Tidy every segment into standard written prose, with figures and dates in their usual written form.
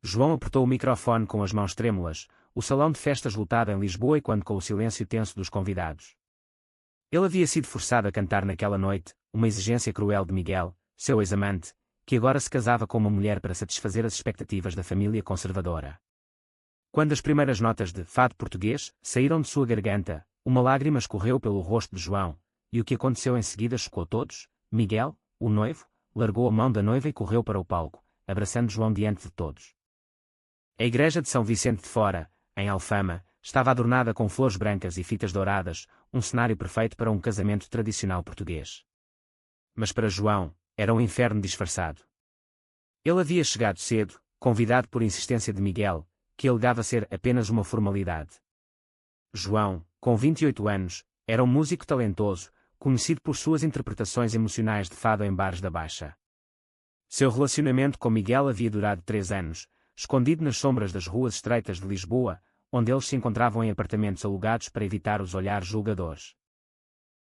João apertou o microfone com as mãos trêmulas, o salão de festas lotado em Lisboa e quando com o silêncio tenso dos convidados. Ele havia sido forçado a cantar naquela noite, uma exigência cruel de Miguel, seu ex-amante, que agora se casava com uma mulher para satisfazer as expectativas da família conservadora. Quando as primeiras notas de fado português saíram de sua garganta, uma lágrima escorreu pelo rosto de João, e o que aconteceu em seguida chocou todos. Miguel, o noivo, largou a mão da noiva e correu para o palco, abraçando João diante de todos. A igreja de São Vicente de Fora, em Alfama, estava adornada com flores brancas e fitas douradas, um cenário perfeito para um casamento tradicional português. Mas para João, era um inferno disfarçado. Ele havia chegado cedo, convidado por insistência de Miguel, que alegava ser apenas uma formalidade. João, com 28 anos, era um músico talentoso, conhecido por suas interpretações emocionais de fado em bares da Baixa. Seu relacionamento com Miguel havia durado 3 anos, escondido nas sombras das ruas estreitas de Lisboa, onde eles se encontravam em apartamentos alugados para evitar os olhares julgadores.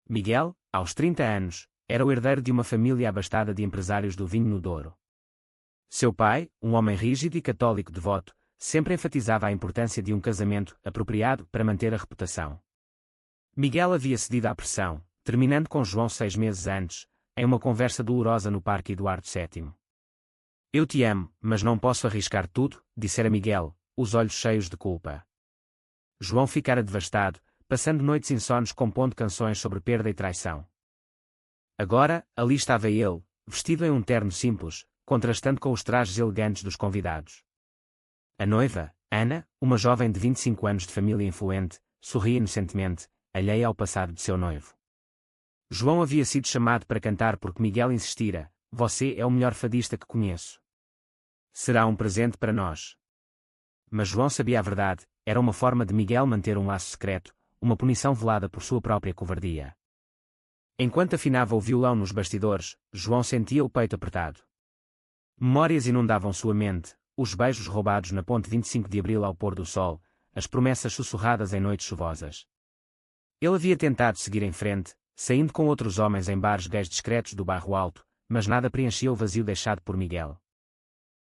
Miguel, aos 30 anos, era o herdeiro de uma família abastada de empresários do vinho no Douro. Seu pai, um homem rígido e católico devoto, sempre enfatizava a importância de um casamento apropriado para manter a reputação. Miguel havia cedido à pressão, terminando com João 6 meses antes, em uma conversa dolorosa no Parque Eduardo VII. Eu te amo, mas não posso arriscar tudo, dissera Miguel, os olhos cheios de culpa. João ficara devastado, passando noites insones compondo canções sobre perda e traição. Agora, ali estava ele, vestido em um terno simples, contrastando com os trajes elegantes dos convidados. A noiva, Ana, uma jovem de 25 anos de família influente, sorria inocentemente, alheia ao passado de seu noivo. João havia sido chamado para cantar porque Miguel insistira: "Você é o melhor fadista que conheço. Será um presente para nós." Mas João sabia a verdade, era uma forma de Miguel manter um laço secreto, uma punição velada por sua própria covardia. Enquanto afinava o violão nos bastidores, João sentia o peito apertado. Memórias inundavam sua mente, os beijos roubados na ponte 25 de Abril ao pôr do sol, as promessas sussurradas em noites chuvosas. Ele havia tentado seguir em frente, saindo com outros homens em bares gays discretos do bairro Alto, mas nada preenchia o vazio deixado por Miguel.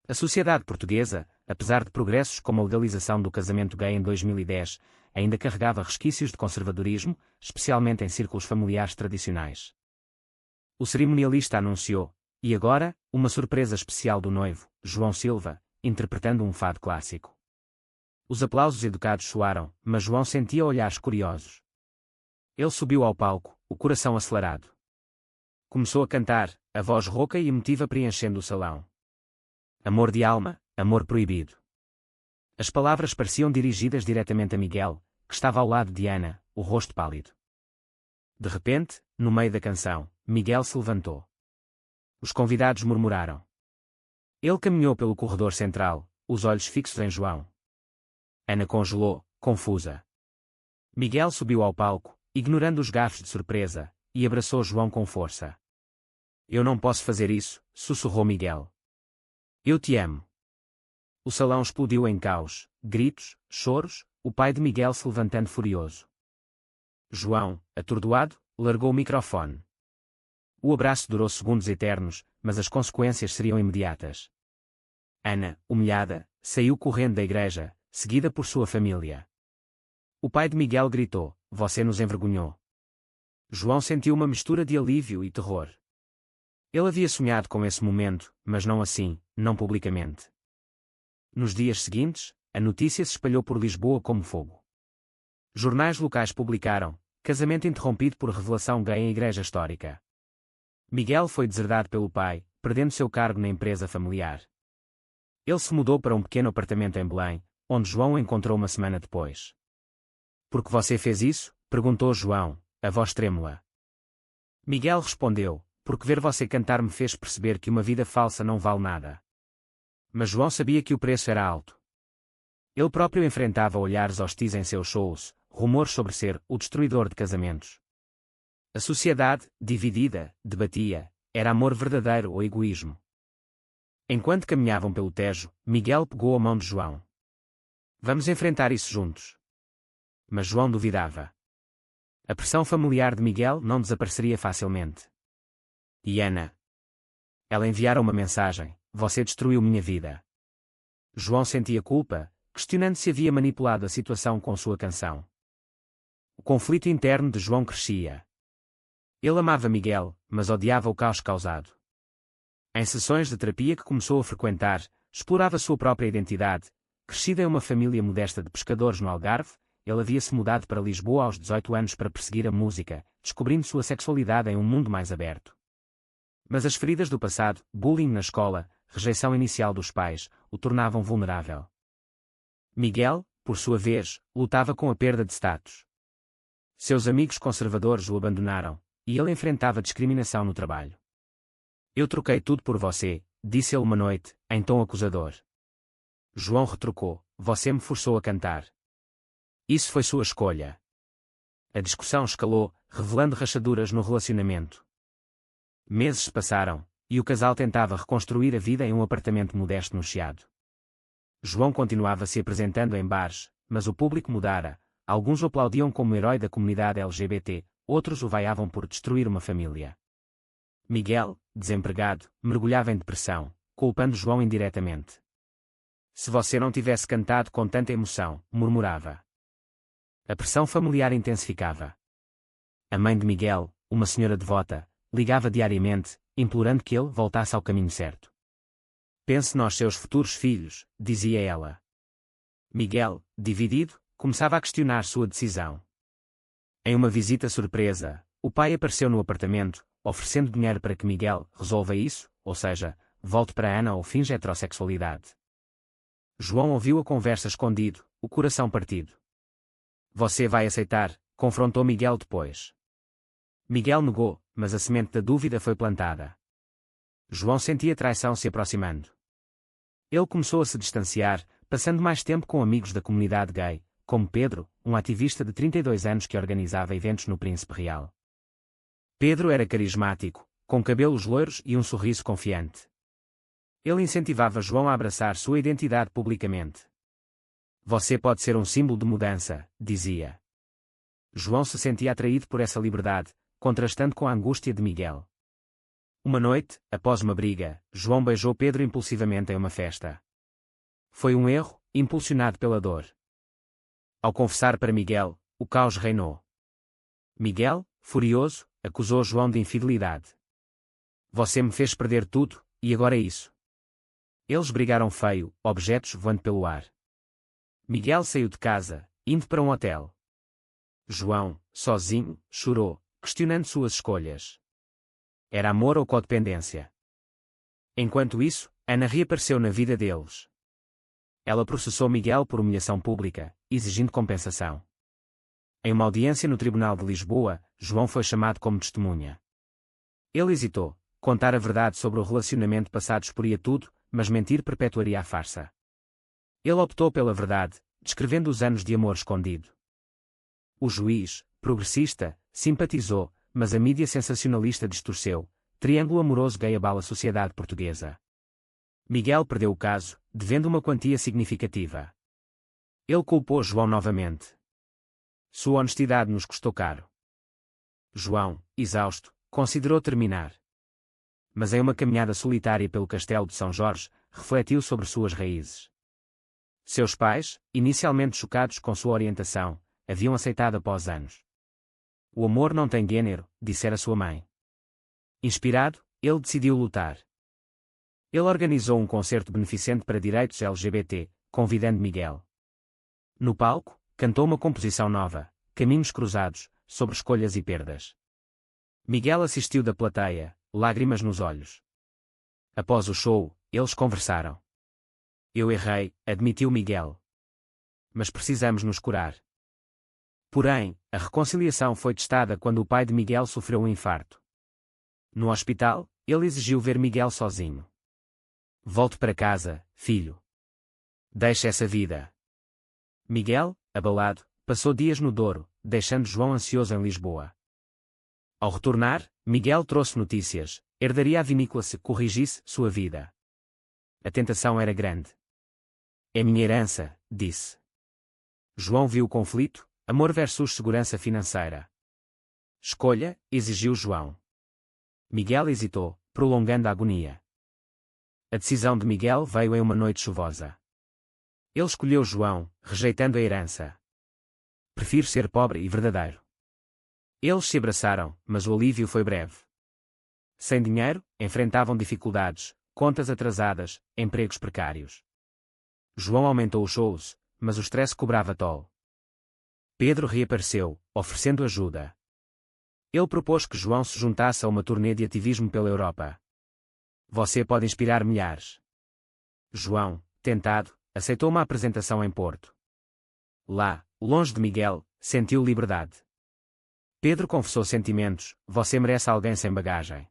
A sociedade portuguesa, apesar de progressos como a legalização do casamento gay em 2010, ainda carregava resquícios de conservadorismo, especialmente em círculos familiares tradicionais. O cerimonialista anunciou, e agora, uma surpresa especial do noivo, João Silva, interpretando um fado clássico. Os aplausos educados soaram, mas João sentia olhares curiosos. Ele subiu ao palco, o coração acelerado. Começou a cantar, a voz rouca e emotiva preenchendo o salão. Amor de alma, amor proibido. As palavras pareciam dirigidas diretamente a Miguel, que estava ao lado de Ana, o rosto pálido. De repente, no meio da canção, Miguel se levantou. Os convidados murmuraram. Ele caminhou pelo corredor central, os olhos fixos em João. Ana congelou, confusa. Miguel subiu ao palco, ignorando os gafes de surpresa, e abraçou João com força. Eu não posso fazer isso, sussurrou Miguel. Eu te amo. O salão explodiu em caos, gritos, choros, o pai de Miguel se levantando furioso. João, atordoado, largou o microfone. O abraço durou segundos eternos, mas as consequências seriam imediatas. Ana, humilhada, saiu correndo da igreja, seguida por sua família. O pai de Miguel gritou: "Você nos envergonhou." João sentiu uma mistura de alívio e terror. Ele havia sonhado com esse momento, mas não assim, não publicamente. Nos dias seguintes, a notícia se espalhou por Lisboa como fogo. Jornais locais publicaram: casamento interrompido por revelação gay em igreja histórica. Miguel foi deserdado pelo pai, perdendo seu cargo na empresa familiar. Ele se mudou para um pequeno apartamento em Belém, onde João o encontrou uma semana depois. "Por que você fez isso?" perguntou João, a voz trêmula. Miguel respondeu: "Porque ver você cantar me fez perceber que uma vida falsa não vale nada." Mas João sabia que o preço era alto. Ele próprio enfrentava olhares hostis em seus shows, rumores sobre ser o destruidor de casamentos. A sociedade, dividida, debatia: era amor verdadeiro ou egoísmo? Enquanto caminhavam pelo Tejo, Miguel pegou a mão de João. "Vamos enfrentar isso juntos." Mas João duvidava. A pressão familiar de Miguel não desapareceria facilmente. E Ana? Ela enviara uma mensagem: "Você destruiu minha vida." João sentia culpa, questionando se havia manipulado a situação com sua canção. O conflito interno de João crescia. Ele amava Miguel, mas odiava o caos causado. Em sessões de terapia que começou a frequentar, explorava sua própria identidade. Crescido em uma família modesta de pescadores no Algarve, ele havia-se mudado para Lisboa aos 18 anos para perseguir a música, descobrindo sua sexualidade em um mundo mais aberto. Mas as feridas do passado, bullying na escola, rejeição inicial dos pais, o tornavam vulnerável. Miguel, por sua vez, lutava com a perda de status. Seus amigos conservadores o abandonaram, e ele enfrentava discriminação no trabalho. Eu troquei tudo por você, disse ele uma noite, em tom acusador. João retrucou, você me forçou a cantar. Isso foi sua escolha. A discussão escalou, revelando rachaduras no relacionamento. Meses se passaram, e o casal tentava reconstruir a vida em um apartamento modesto no Chiado. João continuava se apresentando em bares, mas o público mudara. Alguns o aplaudiam como herói da comunidade LGBT, outros o vaiavam por destruir uma família. Miguel, desempregado, mergulhava em depressão, culpando João indiretamente. Se você não tivesse cantado com tanta emoção, murmurava. A pressão familiar intensificava. A mãe de Miguel, uma senhora devota, ligava diariamente, implorando que ele voltasse ao caminho certo. Pense nos seus futuros filhos, dizia ela. Miguel, dividido, começava a questionar sua decisão. Em uma visita surpresa, o pai apareceu no apartamento, oferecendo dinheiro para que Miguel resolva isso, ou seja, volte para Ana ou finja heterossexualidade. João ouviu a conversa escondido, o coração partido. Você vai aceitar? Confrontou Miguel depois. Miguel negou, mas a semente da dúvida foi plantada. João sentia traição se aproximando. Ele começou a se distanciar, passando mais tempo com amigos da comunidade gay, como Pedro, um ativista de 32 anos que organizava eventos no Príncipe Real. Pedro era carismático, com cabelos loiros e um sorriso confiante. Ele incentivava João a abraçar sua identidade publicamente. Você pode ser um símbolo de mudança, dizia. João se sentia atraído por essa liberdade, contrastando com a angústia de Miguel. Uma noite, após uma briga, João beijou Pedro impulsivamente em uma festa. Foi um erro, impulsionado pela dor. Ao confessar para Miguel, o caos reinou. Miguel, furioso, acusou João de infidelidade. Você me fez perder tudo, e agora é isso. Eles brigaram feio, objetos voando pelo ar. Miguel saiu de casa, indo para um hotel. João, sozinho, chorou, questionando suas escolhas. Era amor ou codependência? Enquanto isso, Ana reapareceu na vida deles. Ela processou Miguel por humilhação pública, exigindo compensação. Em uma audiência no Tribunal de Lisboa, João foi chamado como testemunha. Ele hesitou. Contar a verdade sobre o relacionamento passado exporia tudo, mas mentir perpetuaria a farsa. Ele optou pela verdade, descrevendo os anos de amor escondido. O juiz, progressista, simpatizou, mas a mídia sensacionalista distorceu. Triângulo amoroso gay abala a sociedade portuguesa. Miguel perdeu o caso, devendo uma quantia significativa. Ele culpou João novamente. Sua honestidade nos custou caro. João, exausto, considerou terminar. Mas em uma caminhada solitária pelo castelo de São Jorge, refletiu sobre suas raízes. Seus pais, inicialmente chocados com sua orientação, haviam aceitado após anos. O amor não tem gênero, dissera sua mãe. Inspirado, ele decidiu lutar. Ele organizou um concerto beneficente para direitos LGBT, convidando Miguel. No palco, cantou uma composição nova, Caminhos Cruzados, sobre escolhas e perdas. Miguel assistiu da plateia, lágrimas nos olhos. Após o show, eles conversaram. Eu errei, admitiu Miguel. Mas precisamos nos curar. Porém, a reconciliação foi testada quando o pai de Miguel sofreu um infarto. No hospital, ele exigiu ver Miguel sozinho. Volte para casa, filho. Deixe essa vida. Miguel, abalado, passou dias no Douro, deixando João ansioso em Lisboa. Ao retornar, Miguel trouxe notícias. Herdaria a vinícola se corrigisse sua vida. A tentação era grande. É minha herança, disse. João viu o conflito, amor versus segurança financeira. Escolha, exigiu João. Miguel hesitou, prolongando a agonia. A decisão de Miguel veio em uma noite chuvosa. Ele escolheu João, rejeitando a herança. Prefiro ser pobre e verdadeiro. Eles se abraçaram, mas o alívio foi breve. Sem dinheiro, enfrentavam dificuldades, contas atrasadas, empregos precários. João aumentou os shows, mas o stress cobrava toll. Pedro reapareceu, oferecendo ajuda. Ele propôs que João se juntasse a uma turnê de ativismo pela Europa. Você pode inspirar milhares. João, tentado, aceitou uma apresentação em Porto. Lá, longe de Miguel, sentiu liberdade. Pedro confessou sentimentos: você merece alguém sem bagagem.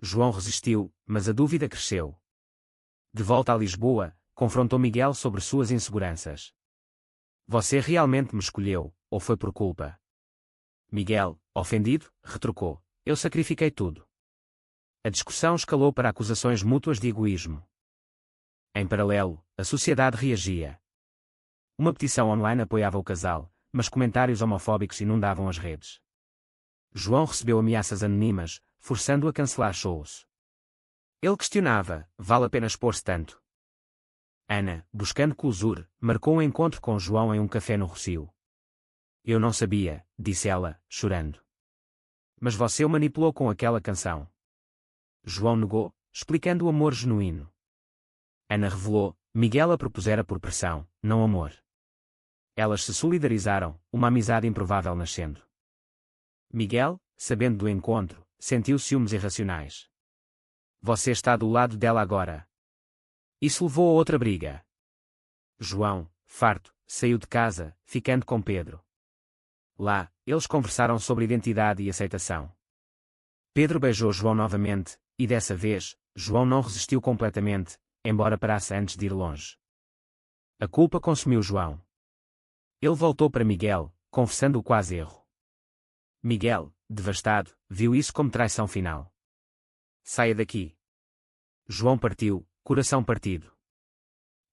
João resistiu, mas a dúvida cresceu. De volta a Lisboa, confrontou Miguel sobre suas inseguranças. Você realmente me escolheu, ou foi por culpa? Miguel, ofendido, retrucou: eu sacrifiquei tudo. A discussão escalou para acusações mútuas de egoísmo. Em paralelo, a sociedade reagia. Uma petição online apoiava o casal, mas comentários homofóbicos inundavam as redes. João recebeu ameaças anônimas, forçando-o a cancelar shows. Ele questionava: vale a pena expor-se tanto? Ana, buscando closure, marcou um encontro com João em um café no Rossio. Eu não sabia, disse ela, chorando. Mas você o manipulou com aquela canção. João negou, explicando o amor genuíno. Ana revelou: Miguel a propusera por pressão, não amor. Elas se solidarizaram, uma amizade improvável nascendo. Miguel, sabendo do encontro, sentiu ciúmes irracionais. Você está do lado dela agora. Isso levou a outra briga. João, farto, saiu de casa, ficando com Pedro. Lá, eles conversaram sobre identidade e aceitação. Pedro beijou João novamente, e dessa vez, João não resistiu completamente, embora parasse antes de ir longe. A culpa consumiu João. Ele voltou para Miguel, confessando o quase erro. Miguel, devastado, viu isso como traição final. Saia daqui. João partiu, coração partido.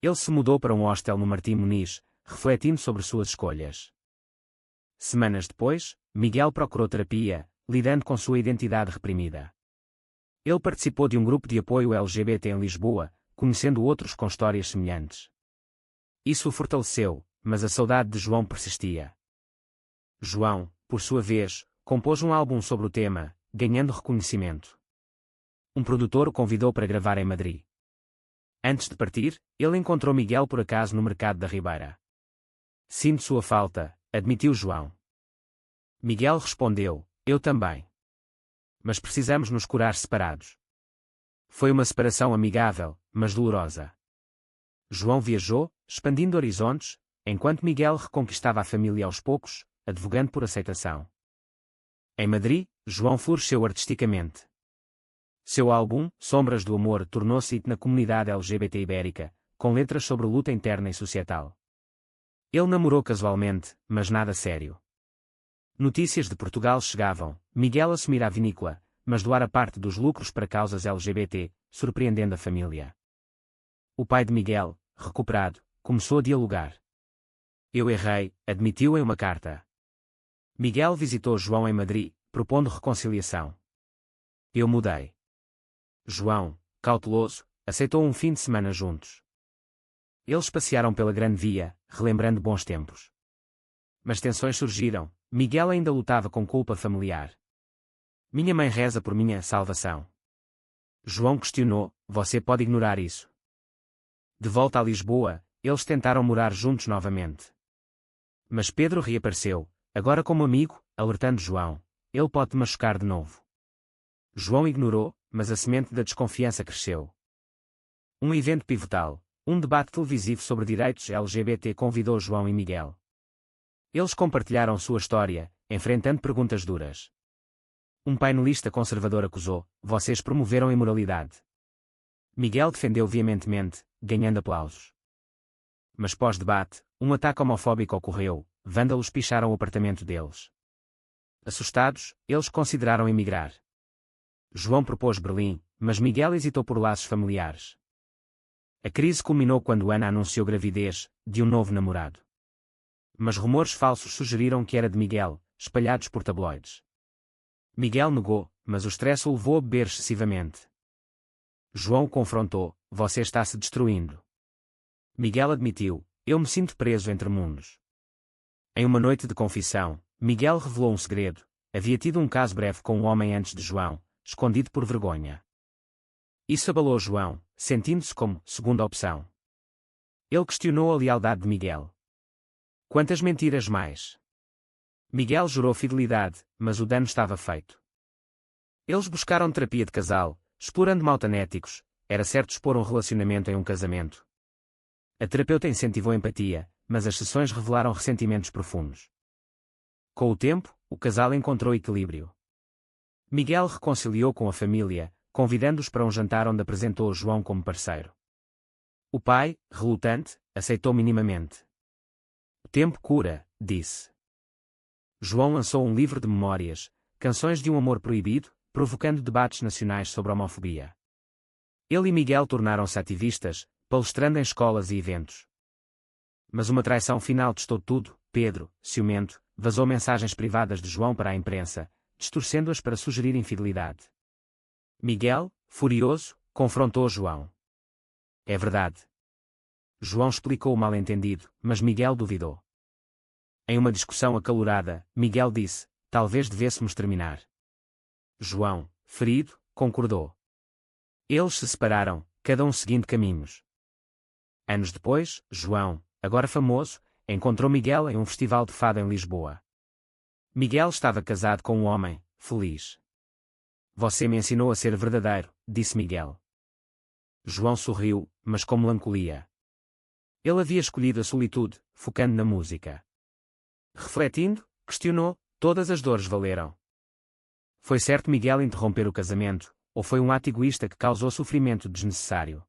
Ele se mudou para um hostel no Martim Muniz, refletindo sobre suas escolhas. Semanas depois, Miguel procurou terapia, lidando com sua identidade reprimida. Ele participou de um grupo de apoio LGBT em Lisboa, conhecendo outros com histórias semelhantes. Isso o fortaleceu, mas a saudade de João persistia. João, por sua vez, compôs um álbum sobre o tema, ganhando reconhecimento. Um produtor o convidou para gravar em Madrid. Antes de partir, ele encontrou Miguel por acaso no mercado da Ribeira. Sinto sua falta, admitiu João. Miguel respondeu: eu também. Mas precisamos nos curar separados. Foi uma separação amigável, mas dolorosa. João viajou, expandindo horizontes, enquanto Miguel reconquistava a família aos poucos, advogando por aceitação. Em Madrid, João floresceu artisticamente. Seu álbum, Sombras do Amor, tornou-se hit na comunidade LGBT ibérica, com letras sobre luta interna e societal. Ele namorou casualmente, mas nada sério. Notícias de Portugal chegavam: Miguel assumirá a vinícola, mas doara parte dos lucros para causas LGBT, surpreendendo a família. O pai de Miguel, recuperado, começou a dialogar. Eu errei, admitiu em uma carta. Miguel visitou João em Madrid, propondo reconciliação. Eu mudei. João, cauteloso, aceitou um fim de semana juntos. Eles passearam pela Grande Via, relembrando bons tempos. Mas tensões surgiram. Miguel ainda lutava com culpa familiar. Minha mãe reza por minha salvação. João questionou: você pode ignorar isso? De volta a Lisboa, eles tentaram morar juntos novamente. Mas Pedro reapareceu, agora como amigo, alertando João: ele pode te machucar de novo. João ignorou, mas a semente da desconfiança cresceu. Um evento pivotal, um debate televisivo sobre direitos LGBT convidou João e Miguel. Eles compartilharam sua história, enfrentando perguntas duras. Um painelista conservador acusou: vocês promoveram a imoralidade. Miguel defendeu veementemente, ganhando aplausos. Mas pós-debate, um ataque homofóbico ocorreu, vândalos picharam o apartamento deles. Assustados, eles consideraram emigrar. João propôs Berlim, mas Miguel hesitou por laços familiares. A crise culminou quando Ana anunciou gravidez, de um novo namorado. Mas rumores falsos sugeriram que era de Miguel, espalhados por tabloides. Miguel negou, mas o stress o levou a beber excessivamente. João o confrontou: você está se destruindo. Miguel admitiu: eu me sinto preso entre mundos. Em uma noite de confissão, Miguel revelou um segredo: havia tido um caso breve com um homem antes de João, escondido por vergonha. Isso abalou João, sentindo-se como segunda opção. Ele questionou a lealdade de Miguel. Quantas mentiras mais? Miguel jurou fidelidade, mas o dano estava feito. Eles buscaram terapia de casal, explorando maltanéticos, era certo expor um relacionamento em um casamento. A terapeuta incentivou empatia, mas as sessões revelaram ressentimentos profundos. Com o tempo, o casal encontrou equilíbrio. Miguel reconciliou com a família, convidando-os para um jantar onde apresentou João como parceiro. O pai, relutante, aceitou minimamente. O tempo cura, disse. João lançou um livro de memórias, Canções de um Amor Proibido, provocando debates nacionais sobre a homofobia. Ele e Miguel tornaram-se ativistas, palestrando em escolas e eventos. Mas uma traição final testou tudo. Pedro, ciumento, vazou mensagens privadas de João para a imprensa, distorcendo-as para sugerir infidelidade. Miguel, furioso, confrontou João. É verdade. João explicou o mal-entendido, mas Miguel duvidou. Em uma discussão acalorada, Miguel disse: talvez devêssemos terminar. João, ferido, concordou. Eles se separaram, cada um seguindo caminhos. Anos depois, João, agora famoso, encontrou Miguel em um festival de fado em Lisboa. Miguel estava casado com um homem, feliz. Você me ensinou a ser verdadeiro, disse Miguel. João sorriu, mas com melancolia. Ele havia escolhido a solitude, focando na música. Refletindo, questionou: todas as dores valeram? Foi certo Miguel interromper o casamento, ou foi um ato egoísta que causou sofrimento desnecessário?